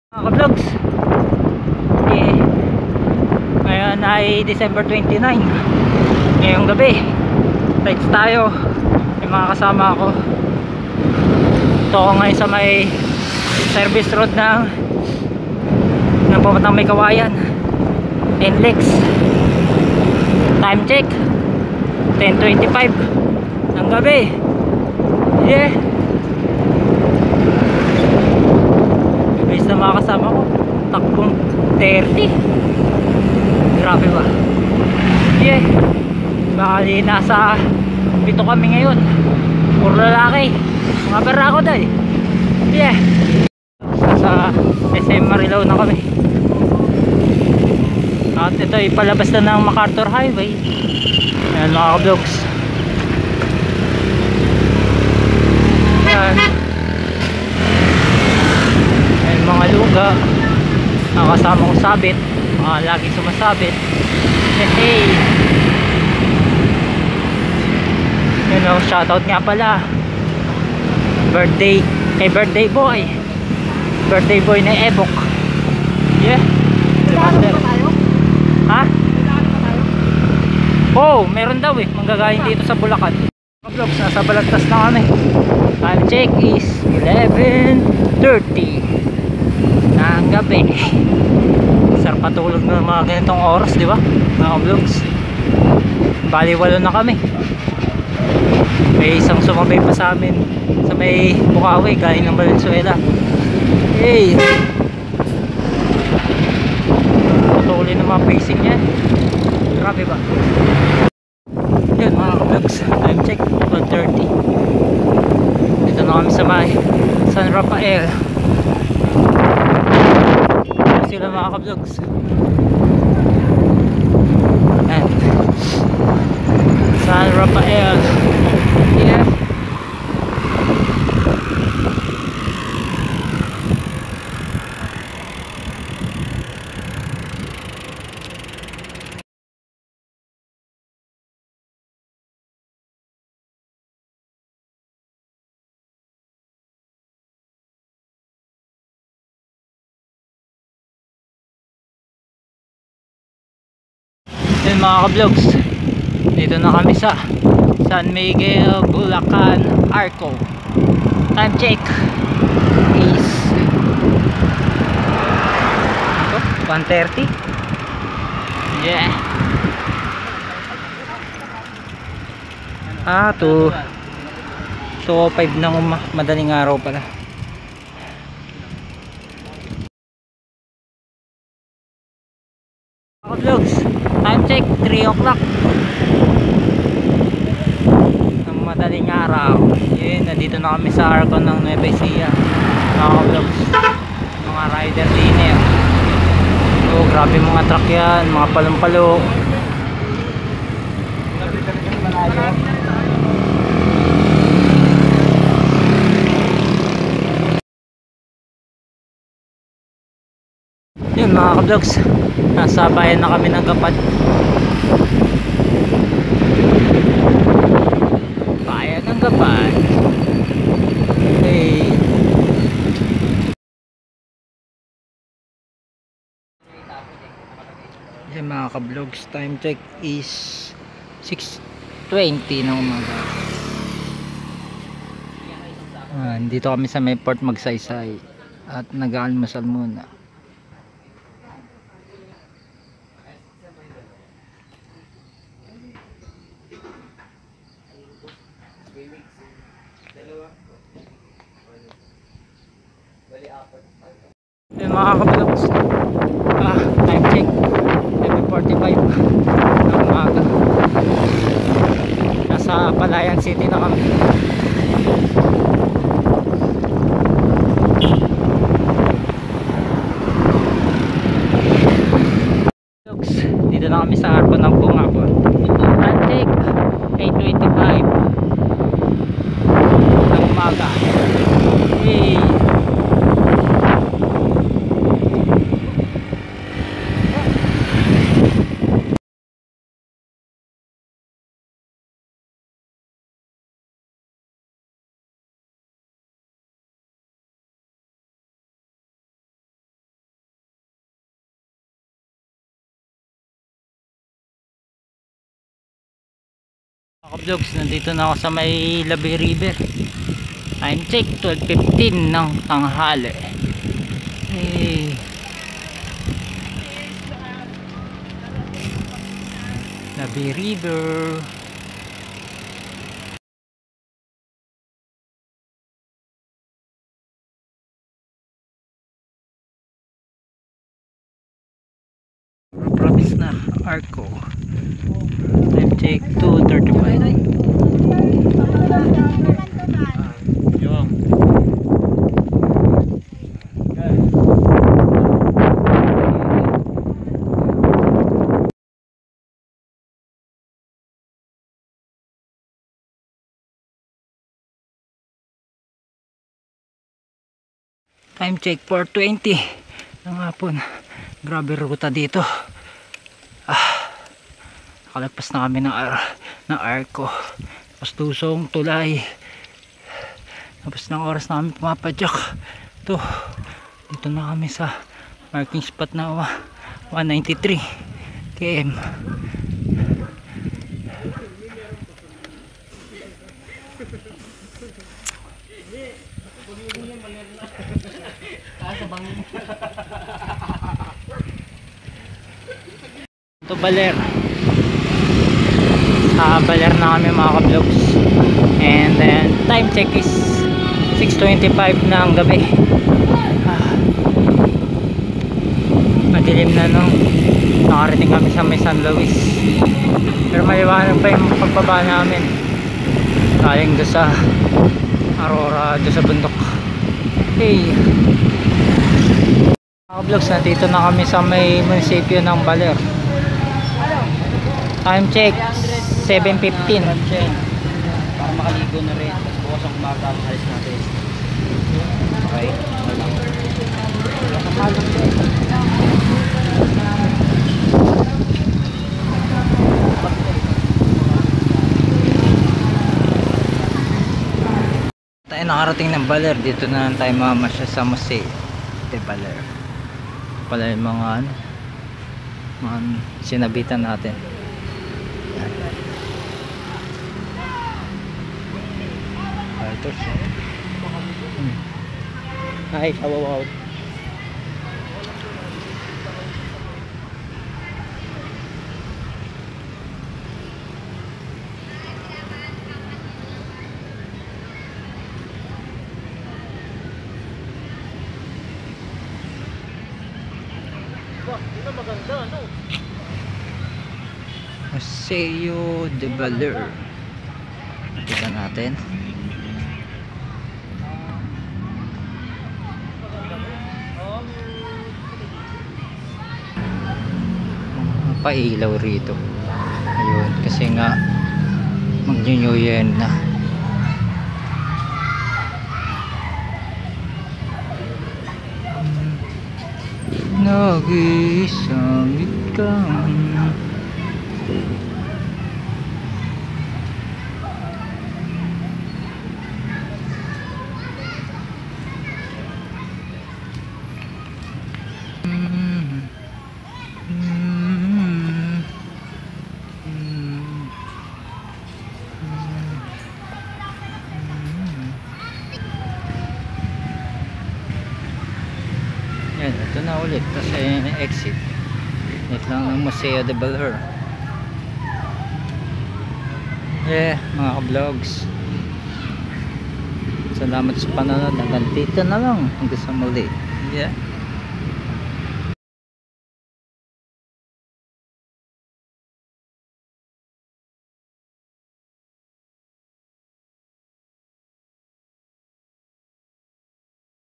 Mga ka-vlogs, ngayon ay December 29. Ngayong gabi rides tayo, may mga kasama ako. Ito ako ngayon sa may service road ng papuntang May Kawayan, NLEX. Time check 10:25 ng gabi. Guys, na mga kasama ko takbong 30. Grabe ba? Bali nasa 7 kami ngayon, puro lalaki, mga barako dahil nasa SM Marilao na kami. At ito ay palabas na ng MacArthur Highway. Ayan mga ka-vlogs, ayan mga luga, nakasama kong sabit, mga lagi sumasabit. Hey, you know, shoutout nga pala birthday kay birthday boy na Ebok. Ha? Oh, meron daw manggagaling dito sa Bulacan. Vlogs, nasa Balagtas na kami. Time check is 11:30 ng gabi. Sarap patulog ng mga ganitong oras, di ba mga vlogs? Bali 8 na kami. May isang sumabay pa sa amin sa may Bukawi, galing ng Valenzuela. Hey, patuloy na mga pacing niya. Grabe ba? Yun mga vlogs, time check 12:30. Dito na kami sa may San Rafael. Sila mga ka-vlogs. And San Rafael. Yun mga ka-vlogs, dito na kami sa San Miguel, Bulacan, Arco. Time check is 1:30. To 2:05 ng madaling araw pala. Vlogs, time check 3 o'clock ng madaling araw. Yun, nandito na kami sa Arco ng Nueva Ecija mga vlogs, mga rider din oh, grabe mga truck yan, mga palumpalo. Yun mga ka-vlogs, nasa bayan na kami ng Gapad. Bayan ng Gapad. Hey. Yan mga ka-vlogs, time check is 6:20 ng umaga. Dito kami sa may Port Magsaysay at nag-aalmusal muna. Yung mga ka-vlogs, time check 11:45 ng umaga. Nasa Palayan City na kami. Dito na kami sa Arco ng Bungabon. Time check 8:25 ng umaga. Hey. Vlogs, nandito na ako sa may Labi River. Time check 12:15 ng tanghali. Labi River. Province na Arco. Time check 2:35. Yung time check 4:20 ng hapon. Grabe ruta dito. Nakalagpas na kami ng Arco, tapos Tusong, Tulay, tapos ng oras namin pumapadyak to. Dito na kami sa marking spot na 193 km. Ito Baler. Sa Baler na kami mga ka-vlogs. And then time check is 6:25 na ang gabi. Madilim na nung nakarating kami sa may San Luis. Pero maliwanag pa yung pagbaba namin. Galing doon sa Aurora, doon sa bundok. Hey mga vlogs, nandito na kami sa may munisipyo ng Baler. Time check 7:15. Para makaligo na rin. Tapos bukas ang umaga ang alis natin. Okay? Tayo nakarating ng Baler. Dito na tayo mamasya sa Museo de Baler. Pala yung mga sinabitan natin. Hi, wow. Museo de Baler. Tingnan natin. Pailaw rito. Ayun, kasi nga mag-New Year na. Nag-isangit ka. Yan, ito na ulit. Tapos ayun yung exit. Ito lang ng Museo de Baler. Mga ka-vlogs, salamat sa panonood. Hanggang dito na lang. Hanggang sa muli.